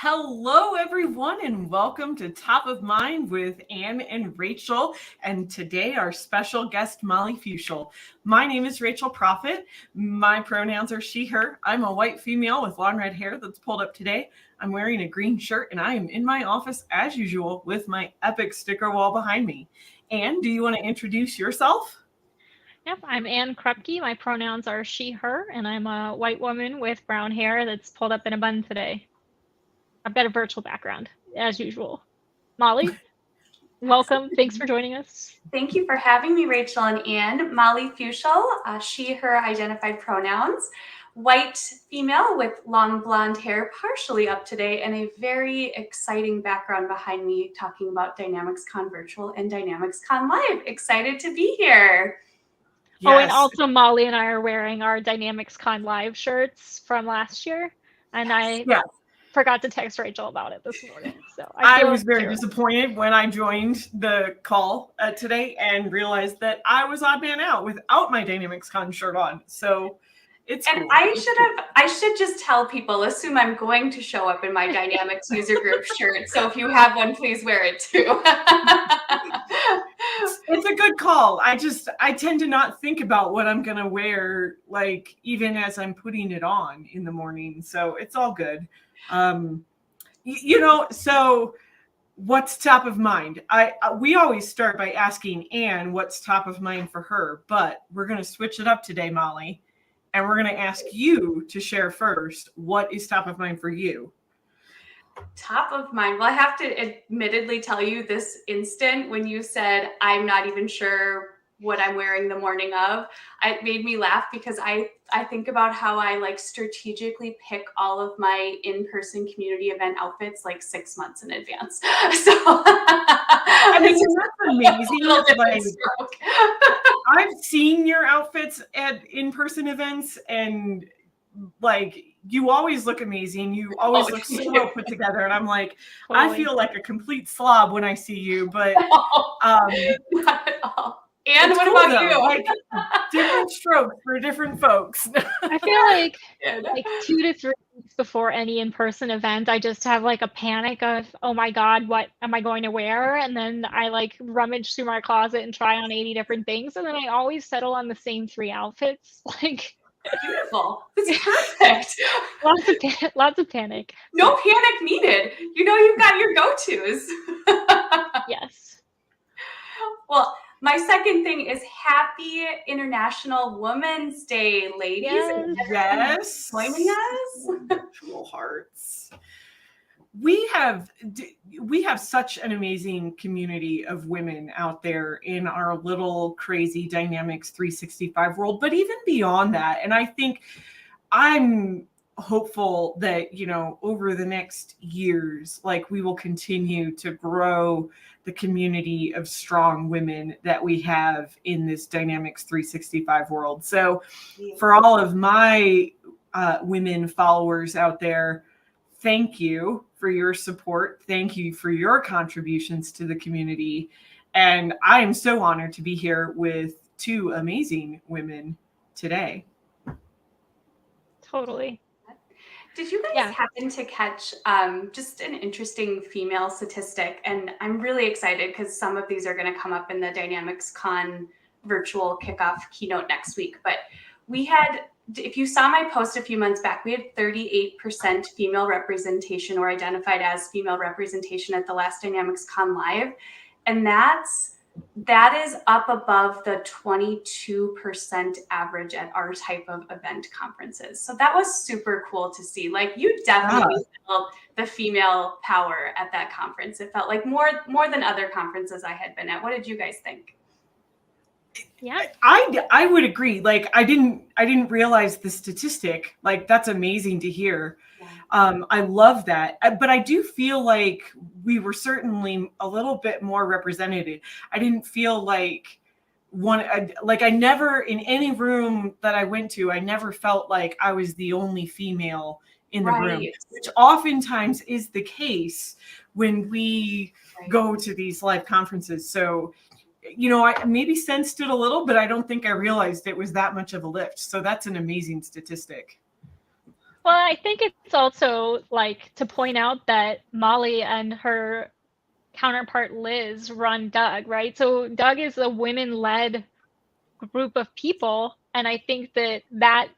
Hello, everyone, and welcome to Top of Mind with Anne and Rachel. And today, our special guest, Molly Fuchsel. My name is Rachel Prophet. My pronouns are she, her. I'm a white female with long red hair that's pulled up today. I'm wearing a green shirt, and I am in my office as usual with my epic sticker wall behind me. Anne, do you want to introduce yourself? Yep, I'm Anne Krupke. My pronouns are she, her, and I'm a white woman with brown hair that's pulled up in a bun today. I've got a virtual background, as usual. Molly, welcome. Thanks for joining us. Thank you for having me, Rachel and Anne. Molly Fuchsel, she, her identified pronouns. White female with long blonde hair, partially up today, and a very exciting background behind me talking about DynamicsCon Virtual and DynamicsCon Live. Excited to be here. Oh, and Yes. also Molly and I are wearing our DynamicsCon Live shirts from last year, and I Yes. forgot to text Rachel about it this morning. So I feel was very terrible. disappointed when I joined the call today and realized that I was odd man out without my DynamicsCon shirt on. So it's And cool. I should just tell people, assume I'm going to show up in my Dynamics user group shirt. So if you have one, please wear it too. It's a good call. I tend to not think about what I'm gonna wear, like even as I'm putting it on in the morning. So it's all good. So what's top of mind? We always start by asking Anne what's top of mind for her, but we're gonna switch it up today, Molly, and we're gonna ask you to share first. What is top of mind for you? Top of mind. Well, I have to admittedly tell you this instant when you said, I'm not even sure what I'm wearing the morning of, it made me laugh because I think about how I like strategically pick all of my in-person community event outfits like 6 months in advance. So I mean, that's amazing. little different Like, stroke. I've seen your outfits at in-person events, and like you always look amazing. You always look so well put together, and I'm like, I Totally. feel like a complete slob when I see you, but Not at all. And it's what cool, about though. you? Like different strokes for different folks. I feel like Good. 2 to 3 weeks before any in-person event, I just have like a panic of, oh my God, what am I going to wear? And then I like rummage through my closet and try on 80 different things. And then I always settle on the same 3 outfits. Like Beautiful. That's perfect. lots of panic. No panic needed. You know, you've got your go-tos. Yes. Well, my second thing is happy International Women's Day, ladies. Yes. Yes. Joining us. Virtual hearts. We have such an amazing community of women out there in our little crazy Dynamics 365 world, but even beyond that. And I think I'm hopeful that, over the next years, like we will continue to grow the community of strong women that we have in this Dynamics 365 world. So for all of my women followers out there, thank you for your support. Thank you for your contributions to the community. And I am so honored to be here with 2 amazing women today. Totally. Did you guys happen to catch just an interesting female statistic? And I'm really excited because some of these are going to come up in the DynamicsCon virtual kickoff keynote next week. But we had, if you saw my post a few months back, we had 38% female representation or identified as female representation at the last DynamicsCon Live. And that is up above the 22% average at our type of event conferences. So that was super cool to see. Like you definitely felt the female power at that conference. It felt like more than other conferences I had been at. What did you guys think? Yeah, I would agree. Like I didn't realize the statistic. Like that's amazing to hear. I love that. But I do feel like we were certainly a little bit more represented. I didn't feel like I never, in any room that I went to, I never felt like I was the only female in the room, which oftentimes is the case when we go to these live conferences. So, I maybe sensed it a little, but I don't think I realized it was that much of a lift. So that's an amazing statistic. Well, I think it's also like to point out that Molly and her counterpart Liz run Doug, right? So Doug is a women-led group of people, and I think that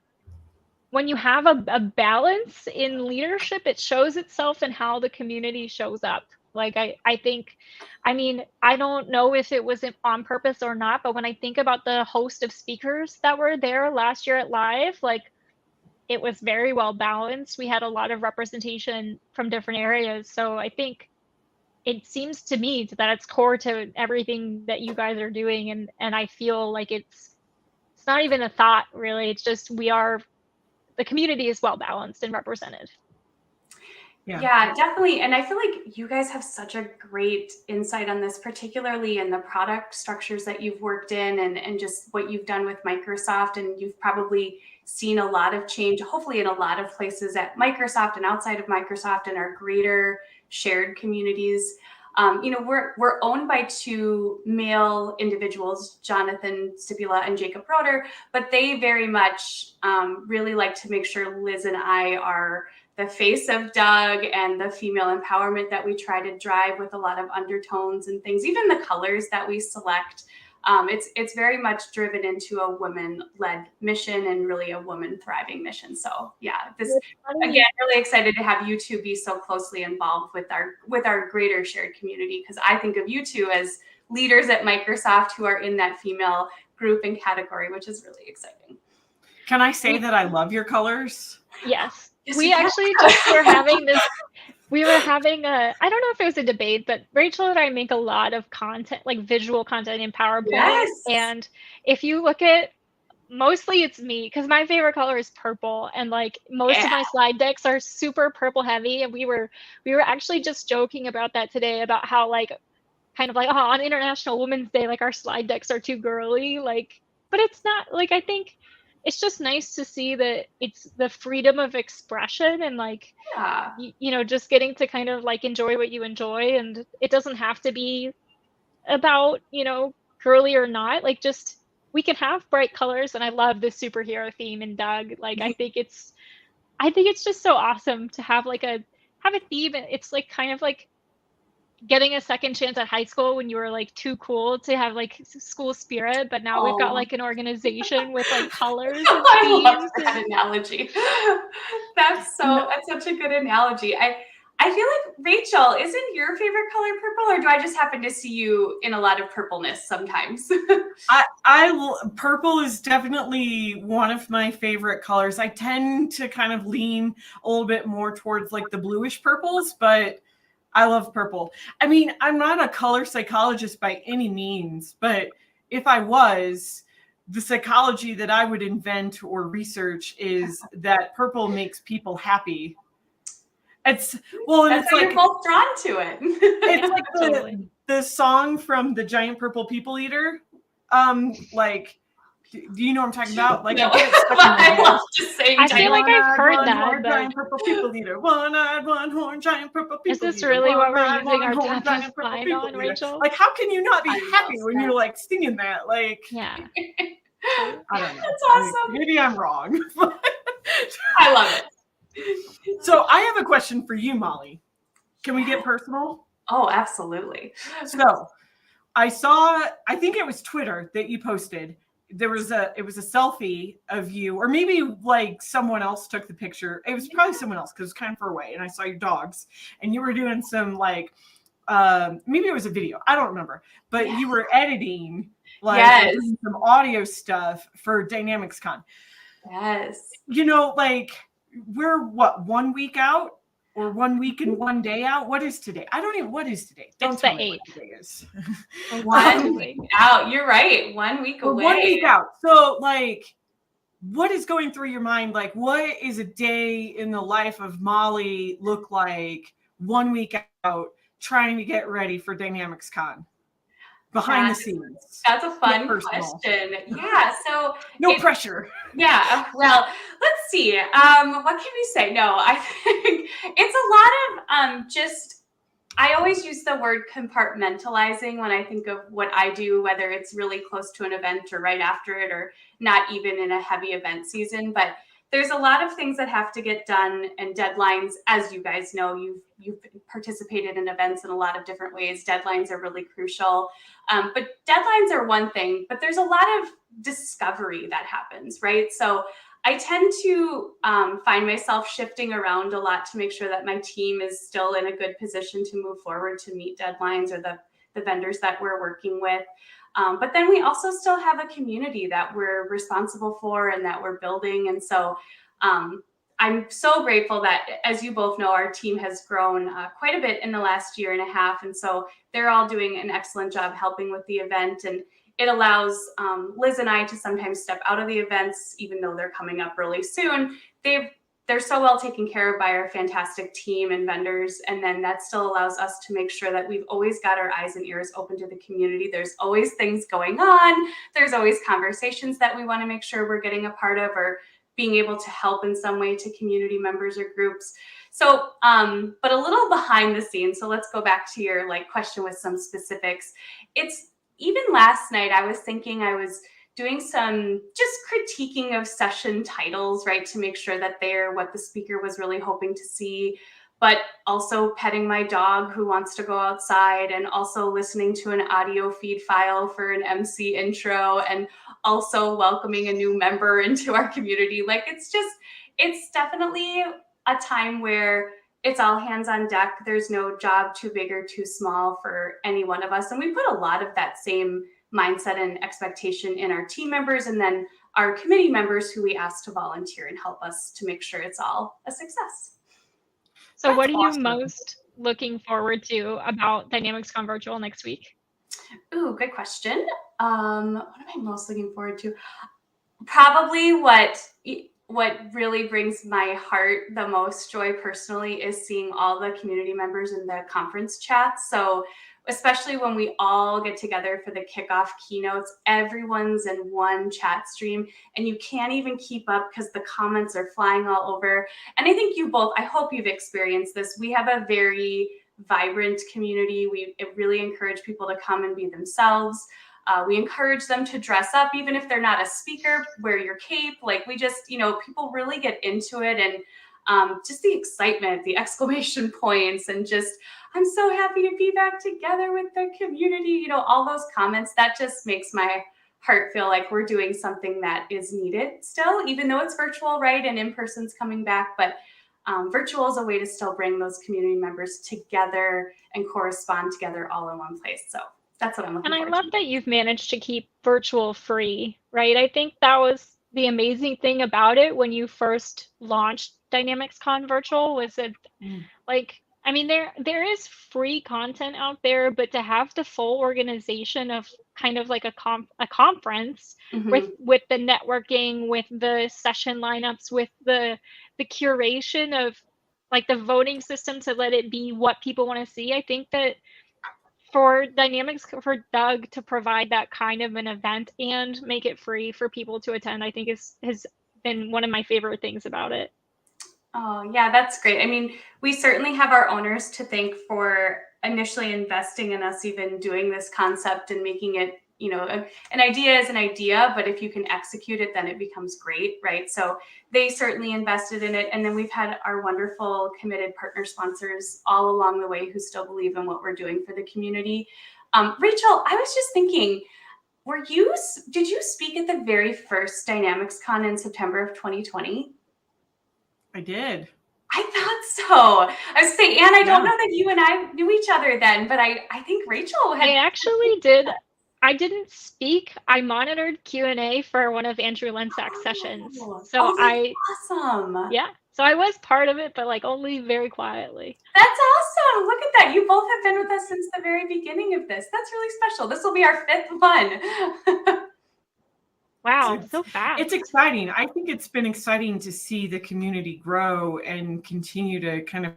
when you have a balance in leadership, it shows itself in how the community shows up. Like I think, I mean, I don't know if it was on purpose or not, but when I think about the host of speakers that were there last year at Live, like it was very well balanced. We had a lot of representation from different areas. So I think it seems to me that it's core to everything that you guys are doing, and I feel like it's not even a thought really. It's just the community is well balanced and represented. Yeah, definitely. And I feel like you guys have such a great insight on this, particularly in the product structures that you've worked in and just what you've done with Microsoft. And you've probably seen a lot of change, hopefully in a lot of places at Microsoft and outside of Microsoft and our greater shared communities. We're owned by two male individuals, Jonathan Stipula and Jacob Roeder, but they very much really like to make sure Liz and I are the face of Doug and the female empowerment that we try to drive with a lot of undertones and things, even the colors that we select. It's very much driven into a women-led mission and really a woman thriving mission. So yeah, again, really excited to have you two be so closely involved with our greater shared community, because I think of you two as leaders at Microsoft who are in that female group and category, which is really exciting. Can I say that I love your colors? Yes. We actually just were having this, we were having a, I don't know if it was a debate, but Rachel and I make a lot of content, like visual content in PowerPoint. Yes. And if you look at, mostly it's me, because my favorite color is purple. And like most of my slide decks are super purple heavy. And we were actually just joking about that today, about how like, kind of like, oh, on International Women's Day, like our slide decks are too girly. Like, but it's not, like, I think it's just nice to see that it's the freedom of expression and like, just getting to kind of like enjoy what you enjoy. And it doesn't have to be about, girly or not, like just, we can have bright colors. And I love the superhero theme in Doug. Like, I think it's just so awesome to have have a theme. It's like kind of like getting a second chance at high school when you were like too cool to have like school spirit, but now we've got like an organization with like colors and I love that analogy. That's such a good analogy. I feel like, Rachel, isn't your favorite color purple, or do I just happen to see you in a lot of purpleness sometimes? Purple is definitely one of my favorite colors. I tend to kind of lean a little bit more towards like the bluish purples, but I love purple. I mean, I'm not a color psychologist by any means, but if I was, the psychology that I would invent or research is that purple makes people happy. That's like you're both drawn to it. It's like the song from the Giant Purple People Eater. Like, do you know what I'm talking about? Like, no. I love just saying. I feel like I've heard that. Giant purple people eater. One-eyed, one-horn, giant purple people eater. Is this really what we're using our top of mind on, Rachel? Like, how can you not be happy when you're like singing that? Like, yeah. I don't know. That's awesome. Like, maybe I'm wrong. I love it. So I have a question for you, Molly. Can we get personal? Oh, absolutely. So I saw, I think it was Twitter that you posted. It was a selfie of you, or maybe like someone else took the picture. It was probably someone else because it was kind of far away, and I saw your dogs, and you were doing some like, maybe it was a video. I don't remember, but you were editing like some audio stuff for Dynamics Con. Yes. Like we're 1 week out? Or 1 week and 1 day out? What is today? I don't even, what is today? Don't tell me what today is. 1 week out. You're right. 1 week away. 1 week out. So like, what is going through your mind? Like, what is a day in the life of Molly look like 1 week out trying to get ready for Dynamics Con? Behind the scenes. That's a fun question. Yeah. So no pressure. Yeah. Well, let's see. What can we say? No, I think it's a lot of I always use the word compartmentalizing when I think of what I do, whether it's really close to an event or right after it, or not even in a heavy event season. But there's a lot of things that have to get done and deadlines. As you guys know, you've participated in events in a lot of different ways. Deadlines are really crucial. But deadlines are one thing, but there's a lot of discovery that happens, right? So I tend to find myself shifting around a lot to make sure that my team is still in a good position to move forward to meet deadlines or the vendors that we're working with. But then we also still have a community that we're responsible for and that we're building. And so I'm so grateful that, as you both know, our team has grown quite a bit in the last year and a half. And so they're all doing an excellent job helping with the event. And it allows Liz and I to sometimes step out of the events, even though they're coming up really soon. They're so well taken care of by our fantastic team and vendors. And then that still allows us to make sure that we've always got our eyes and ears open to the community. There's always things going on. There's always conversations that we want to make sure we're getting a part of or being able to help in some way to community members or groups. So, but a little behind the scenes. So let's go back to your question with some specifics. It's even last night, I was thinking I was doing some just critiquing of session titles, right? To make sure that they're what the speaker was really hoping to see, but also petting my dog who wants to go outside and also listening to an audio feed file for an MC intro and also welcoming a new member into our community. It's definitely a time where it's all hands on deck. There's no job too big or too small for any one of us. And we put a lot of that same mindset and expectation in our team members and then our committee members who we ask to volunteer and help us to make sure it's all a success. So what are you most looking forward to about DynamicsCon Virtual next week? Ooh, good question. What am I most looking forward to? Probably what really brings my heart the most joy personally is seeing all the community members in the conference chat. So especially when we all get together for the kickoff keynotes, everyone's in one chat stream and you can't even keep up because the comments are flying all over. And I think I hope you've experienced this. We have a very vibrant community. We really encourage people to come and be themselves. We encourage them to dress up, even if they're not a speaker, wear your cape. We just, people really get into it and just the excitement, the exclamation points, and just, I'm so happy to be back together with the community. All those comments, that just makes my heart feel like we're doing something that is needed still, even though it's virtual, right? And in-person's coming back, but virtual is a way to still bring those community members together and correspond together all in one place. So that's what I'm looking forward to. And I love that you've managed to keep virtual free, right? I think that was the amazing thing about it when you first launched DynamicsCon Virtual was that, there is free content out there, but to have the full organization of kind of like a conference Mm-hmm. with the networking, with the session lineups, with the curation of the voting system to let it be what people want to see, I think that for for Doug to provide that kind of an event and make it free for people to attend, I think has been one of my favorite things about it. Oh, yeah, that's great. We certainly have our owners to thank for initially investing in us even doing this concept and making it, an idea is an idea, but if you can execute it, then it becomes great, right? So they certainly invested in it. And then we've had our wonderful committed partner sponsors all along the way who still believe in what we're doing for the community. Rachel, I was just thinking, did you speak at the very first DynamicsCon in September of 2020? I did. I thought so. I was saying, Anne, I don't know that you and I knew each other then, but I think Rachel had. I actually did. I didn't speak. I monitored Q&A for one of Andrew Lensak's sessions. So that's awesome. Yeah. So I was part of it, but only very quietly. That's awesome. Look at that. You both have been with us since the very beginning of this. That's really special. This will be our 5th one. Wow, so fast. It's exciting. I think it's been exciting to see the community grow and continue to kind of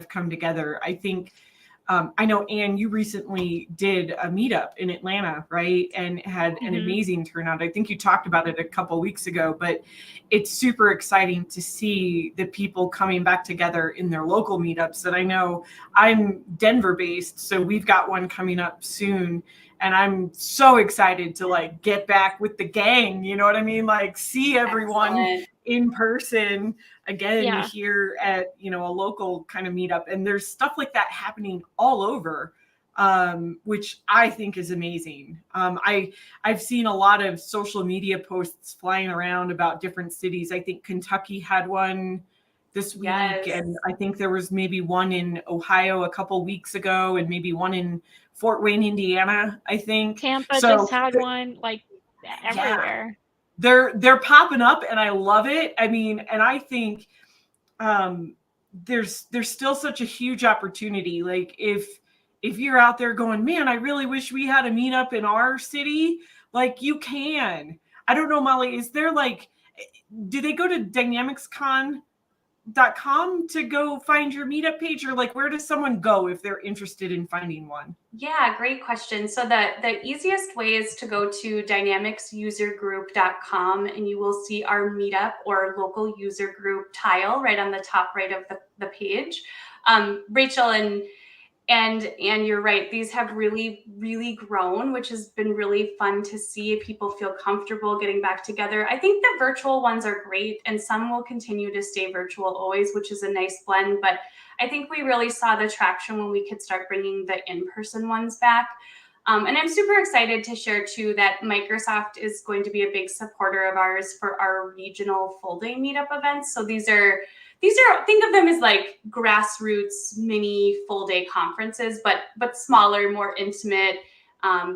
come together. I think, I know, Anne, you recently did a meetup in Atlanta, right? And had an amazing turnout. I think you talked about it a couple weeks ago, but it's super exciting to see the people coming back together in their local meetups. And I know I'm Denver based, so we've got one coming up soon. And I'm so excited to get back with the gang, you know what I mean? See everyone in person again Yeah. here at, a local kind of meetup. And there's stuff like that happening all over, which I think is amazing. I've seen a lot of social media posts flying around about different cities. I think Kentucky had one this week, and I think there was maybe one in Ohio a couple weeks ago, and maybe one in Fort Wayne, Indiana, I think. Tampa just had one, like everywhere. They're popping up, and I love it. I mean, and I think there's still such a huge opportunity. Like if you're out there going, man, I really wish we had a meetup in our city, like you can. I don't know, Molly, is there like, do they go to dynamicscon.com to go find your meetup page, or like where does someone go if they're interested in finding one? Yeah, great question. So the easiest way is to go to dynamicsusergroup.com, and you will see our meetup or local user group tile right on the top right of the page. Rachel and you're right, these have really, really grown, which has been really fun to see people feel comfortable getting back together. I think the virtual ones are great, and some will continue to stay virtual always, which is a nice blend. But I think we really saw the traction when we could start bringing the in-person ones back. And I'm super excited to share too that Microsoft is going to be a big supporter of ours for our regional full day meetup events. So these are, think of them as like grassroots mini full day conferences, but smaller, more intimate.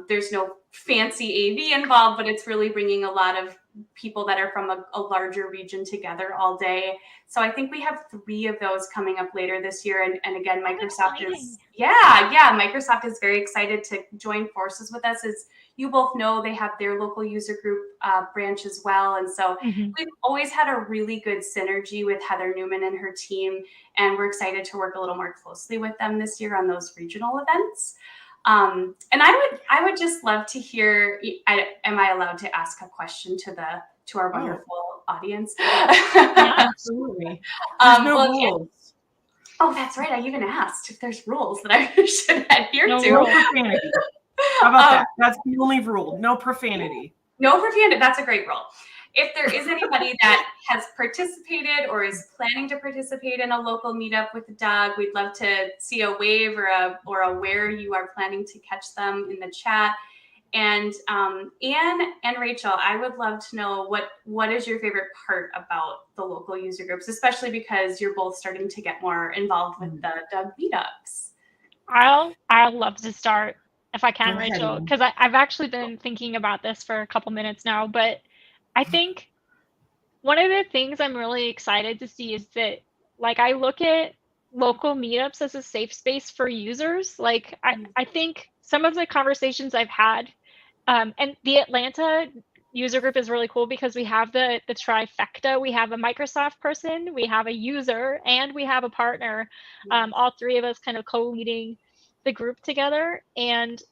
There's no fancy AV involved, but it's really bringing a lot of people that are from a larger region together all day. So I think we have 3 of those coming up later this year. And again, Microsoft is, Microsoft is very excited to join forces with us. As you both know, they have their local user group branch as well. And so we've always had a really good synergy with Heather Newman and her team. And we're excited to work a little more closely with them this year on those regional events. And I would just love to hear, am I allowed to ask a question to our wonderful audience? Yeah, absolutely. There's no rules. Oh, that's right. I even asked if there's rules that I should adhere to. No profanity. How about that? That's the only rule. No profanity. No profanity. That's a great rule. If there is anybody that has participated or is planning to participate in a local meetup with Doug, we'd love to see a wave or a where you are planning to catch them in the chat. And Anne and Rachel, I would love to know what is your favorite part about the local user groups, especially because you're both starting to get more involved with the Doug meetups. I'll love to start if I can, Rachel, because I've actually been thinking about this for a couple minutes now, but I think one of the things I'm really excited to see is that, like, I look at local meetups as a safe space for users. Like, I think some of the conversations I've had, and the Atlanta user group is really cool because we have the trifecta. We have a Microsoft person, we have a user, and we have a partner. All 3 of us kind of co-leading the group together. And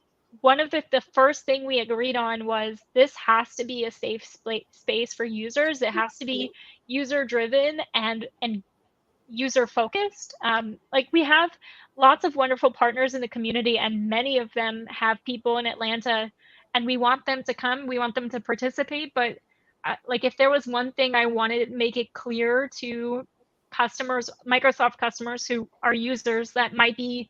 one of the first thing we agreed on was this has to be a safe space for users. It has to be user driven and user focused. Like, we have lots of wonderful partners in the community, and many of them have people in Atlanta, and we want them to come, we want them to participate. But like, if there was one thing I wanted to make it clear to customers, Microsoft customers who are users that might be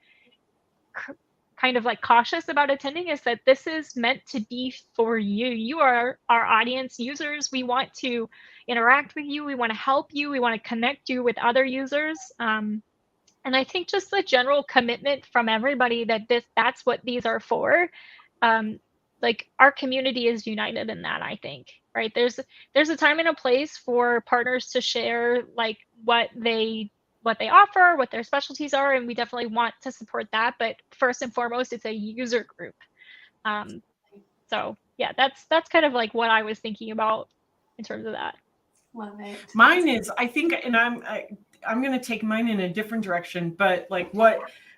kind of like cautious about attending, is that this is meant to be for you. You are our audience users. We want to interact with you. We want to help you. We want to connect you with other users. And I think just the general commitment from everybody that that's what these are for. Like, our community is united in that, I think, right? There's a time and a place for partners to share like what they offer, what their specialties are, and we definitely want to support that. But first and foremost, it's a user group. So yeah, that's kind of like what I was thinking about in terms of that. Love it. Mine is, I think, and I'm going to take mine in a different direction, but like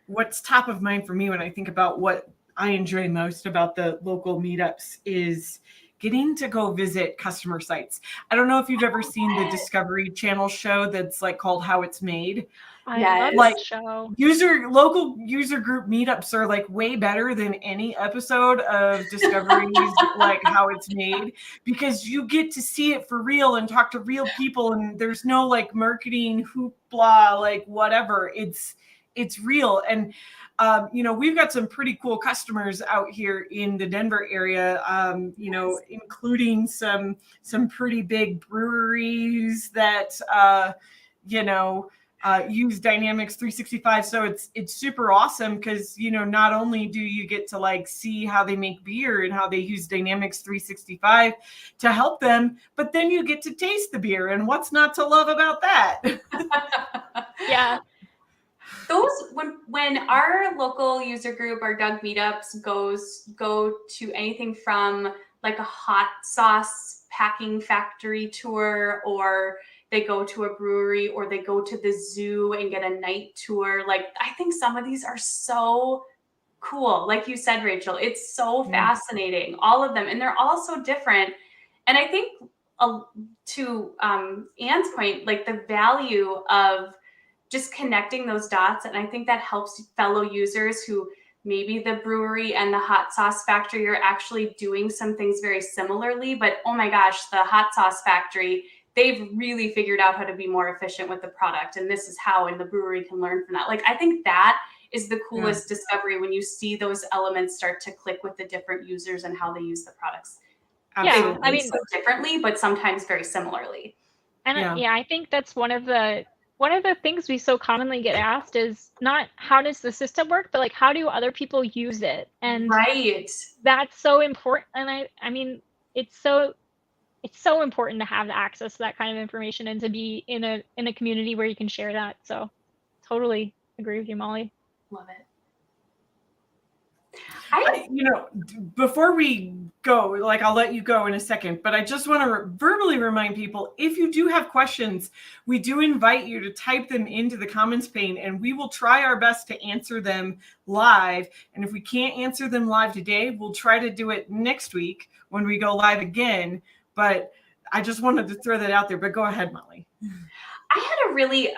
what's top of mind for me when I think about what I enjoy most about the local meetups is getting to go visit customer sites. I don't know if you've ever seen the Discovery Channel show that's like called How It's Made. I love Like, that show. Local user group meetups are like way better than any episode of Discovery's like How It's Made, because you get to see it for real and talk to real people, and there's no like marketing hoopla, like whatever. It's real. And we've got some pretty cool customers out here in the Denver area, including some pretty big breweries that use Dynamics 365. So it's super awesome because, not only do you get to like see how they make beer and how they use Dynamics 365 to help them, but then you get to taste the beer, and what's not to love about that? Yeah. Those when our local user group, our Doug meetups go to anything from like a hot sauce packing factory tour, or they go to a brewery, or they go to the zoo and get a night tour. Like, I think some of these are so cool. Like you said, Rachel, it's so fascinating, all of them. And they're all so different. And I think to Anne's point, like the value of just connecting those dots. And I think that helps fellow users who maybe the brewery and the hot sauce factory are actually doing some things very similarly, but oh my gosh, the hot sauce factory, they've really figured out how to be more efficient with the product. And this is how, and the brewery can learn from that. Like, I think that is the coolest discovery, when you see those elements start to click with the different users and how they use the products. Yeah, I mean, so differently, but sometimes very similarly. And I think that's one of the things we so commonly get asked is not how does the system work, but like how do other people use it? And that's so important. And I mean, it's so important to have the access to that kind of information and to be in a community where you can share that. So totally agree with you, Molly. Love it. Before we go, like, I'll let you go in a second, but I just want to verbally remind people, if you do have questions, we do invite you to type them into the comments pane, and we will try our best to answer them live. And if we can't answer them live today, we'll try to do it next week when we go live again. But I just wanted to throw that out there, but go ahead, Molly. I had a really,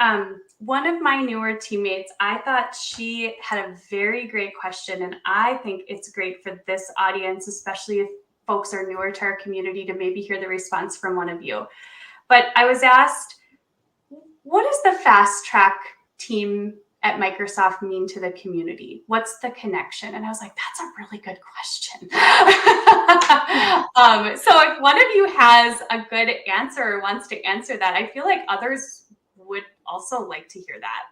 one of my newer teammates, I thought she had a very great question. And I think it's great for this audience, especially if folks are newer to our community, to maybe hear the response from one of you. But I was asked, what does the fast track team at Microsoft mean to the community? What's the connection? And I was like, that's a really good question. So if one of you has a good answer or wants to answer that, I feel like others would also like to hear that.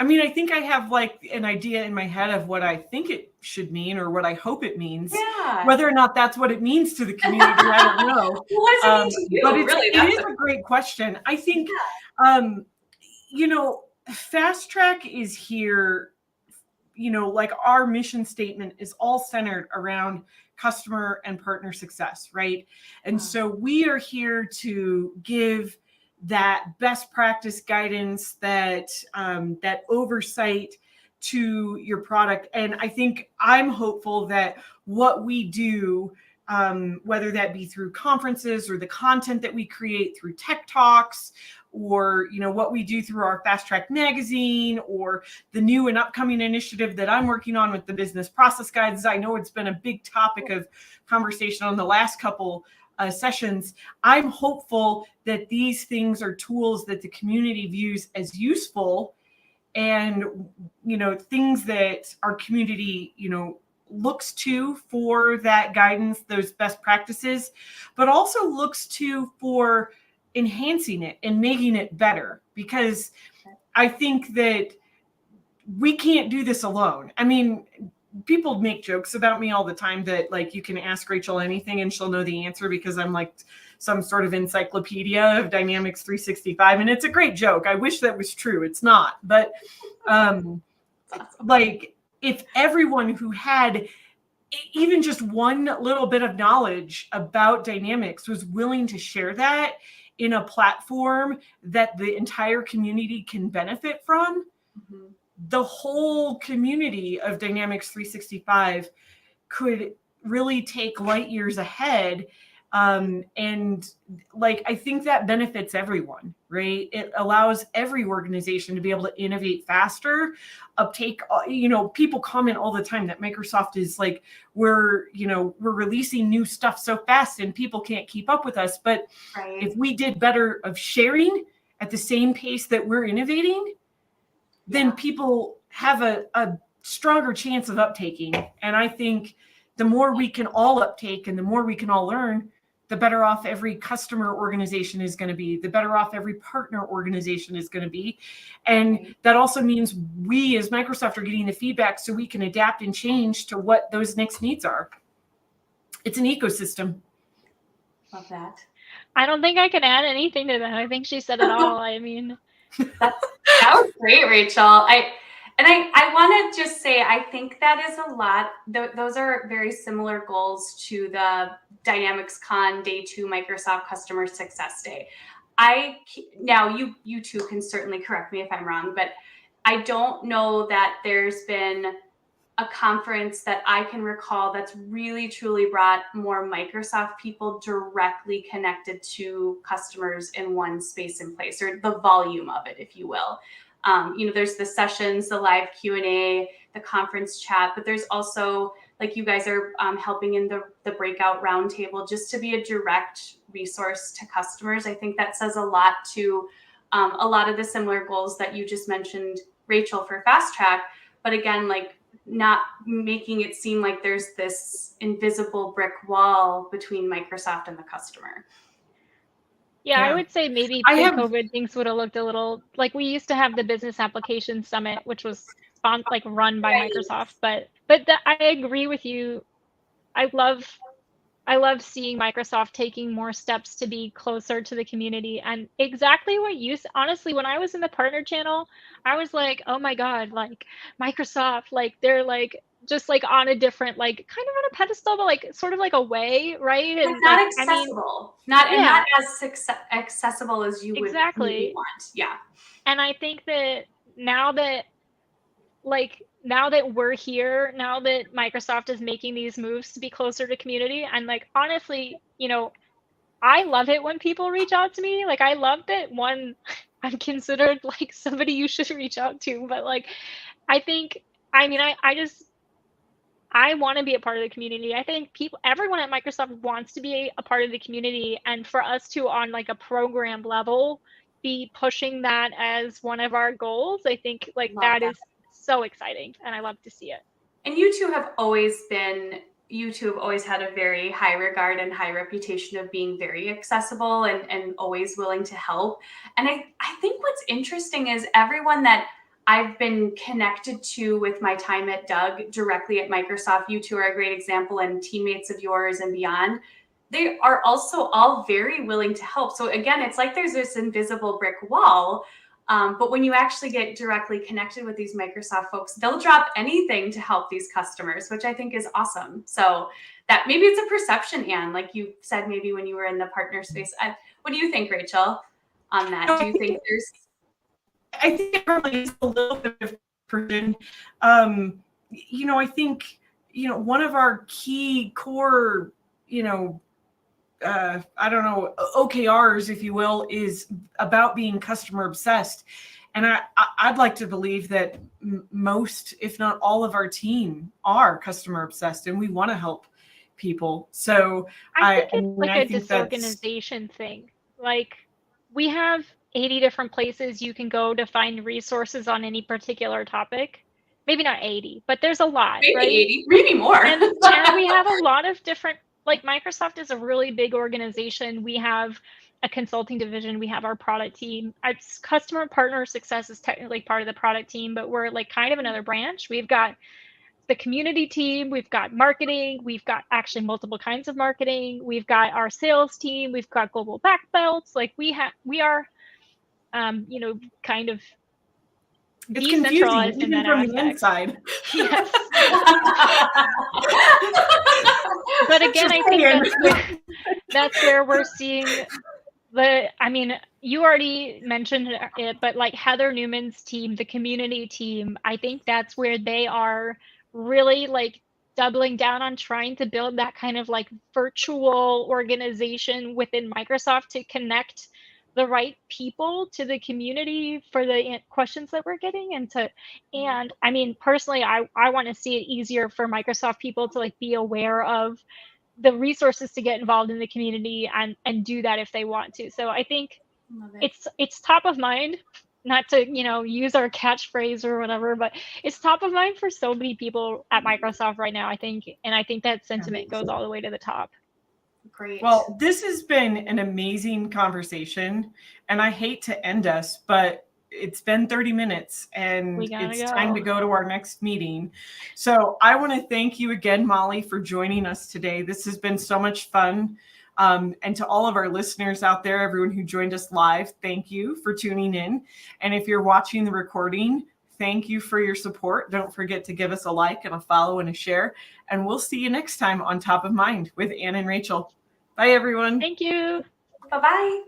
I mean, I think I have like an idea in my head of what I think it should mean, or what I hope it means. Yeah. Whether or not that's what it means to the community, I don't know. What does it mean to you? But It is a great question. I think, Fast Track is here, like our mission statement is all centered around customer and partner success, right? And so we are here to give that best practice guidance, that oversight to your product. And I think I'm hopeful that what we do, whether that be through conferences or the content that we create through Tech Talks, or what we do through our Fast Track magazine, or the new and upcoming initiative that I'm working on with the business process guides. I know it's been a big topic of conversation on the last couple sessions. I'm hopeful that these things are tools that the community views as useful, and things that our community looks to for that guidance, those best practices, but also looks to for enhancing it and making it better. Because I think that we can't do this alone. I mean, people make jokes about me all the time that like you can ask Rachel anything and she'll know the answer because I'm like some sort of encyclopedia of Dynamics 365, and it's a great joke. I wish that was true. It's not. But like, if everyone who had even just one little bit of knowledge about Dynamics was willing to share that in a platform that the entire community can benefit from, the whole community of Dynamics 365 could really take light years ahead. And like, I think that benefits everyone, right? It allows every organization to be able to innovate faster, uptake. People comment all the time that Microsoft is like, we're releasing new stuff so fast and people can't keep up with us. But if we did better of sharing at the same pace that we're innovating, then people have a stronger chance of uptaking. And I think the more we can all uptake and the more we can all learn, the better off every customer organization is going to be, the better off every partner organization is going to be. And that also means we as Microsoft are getting the feedback so we can adapt and change to what those next needs are. It's an ecosystem. Love that. I don't think I can add anything to that. I think she said it all. I mean, that was great, Rachel. I want to just say, I think that is a lot. Those are very similar goals to the Dynamics Con Day 2 Microsoft Customer Success Day. Now you two can certainly correct me if I'm wrong, but I don't know that there's been a conference that I can recall that's really truly brought more Microsoft people directly connected to customers in one space and place, or the volume of it, if you will. There's the sessions, the live Q&A, the conference chat, but there's also, like you guys are helping in the breakout roundtable, just to be a direct resource to customers. I think that says a lot to a lot of the similar goals that you just mentioned, Rachel, for Fast Track. But again, like, not making it seem like there's this invisible brick wall between Microsoft and the customer. Yeah, I would say maybe pre-COVID things would have looked a little like, we used to have the Business Application Summit, which was run by Microsoft. But I agree with you. I love seeing Microsoft taking more steps to be closer to the community. And exactly what you honestly, when I was in the partner channel, I was like, oh my God, like Microsoft, like they're like just like on a different, like kind of on a pedestal, but like sort of like a way, right? And not accessible, not as accessible as you would maybe want. Yeah. And I think that now that we're here, now that Microsoft is making these moves to be closer to community, and like, honestly, I love it when people reach out to me. Like, I love that I'm considered like somebody you should reach out to, but like, I want to be a part of the community. I think everyone at Microsoft wants to be a part of the community, and for us to, on like a program level, be pushing that as one of our goals, I think like that is so exciting, and I love to see it. And you two have always had a very high regard and high reputation of being very accessible and always willing to help. And I think what's interesting is everyone that I've been connected to with my time at Doug directly at Microsoft, you two are a great example, and teammates of yours and beyond, they are also all very willing to help. So again, it's like there's this invisible brick wall. But when you actually get directly connected with these Microsoft folks, they'll drop anything to help these customers, which I think is awesome. So that maybe it's a perception, Anne, like you said, maybe when you were in the partner space. What do you think, Rachel, on that? Do you think there's... I think it probably is a little bit of perception. I think, one of our key core, OKRs, if you will, is about being customer obsessed. And I'd like to believe that most, if not all of our team are customer obsessed, and we want to help people. So I think it's like a disorganization thing. Like, we have 80 different places you can go to find resources on any particular topic. Maybe not 80, but there's a lot, maybe right? 80, maybe more. And we have a lot of different, like, Microsoft is a really big organization. We have a consulting division. We have our product team. Our customer partner success is technically part of the product team, but we're like kind of another branch. We've got the community team. We've got marketing. We've got actually multiple kinds of marketing. We've got our sales team. We've got global back belts. Like, we are, kind of it's decentralized even from the inside. Yes. But again, I think that's where we're seeing you already mentioned it, but like Heather Newman's team, the community team, I think that's where they are really like doubling down on trying to build that kind of like virtual organization within Microsoft to connect the right people to the community for the questions that we're getting. And I mean, personally, I want to see it easier for Microsoft people to like be aware of the resources to get involved in the community and do that if they want to. So I think it's top of mind, not to, you know, use our catchphrase or whatever, but it's top of mind for so many people at Microsoft right now, I think. And I think that sentiment goes all the way to the top. Great. Well, this has been an amazing conversation, and I hate to end us, but it's been 30 minutes and it's time to go to our next meeting. So I want to thank you again, Molly, for joining us today. This has been so much fun. And to all of our listeners out there, everyone who joined us live, thank you for tuning in. And if you're watching the recording, thank you for your support. Don't forget to give us a like and a follow and a share. And we'll see you next time on Top of Mind with Ann and Rachel. Bye, everyone. Thank you. Bye-bye.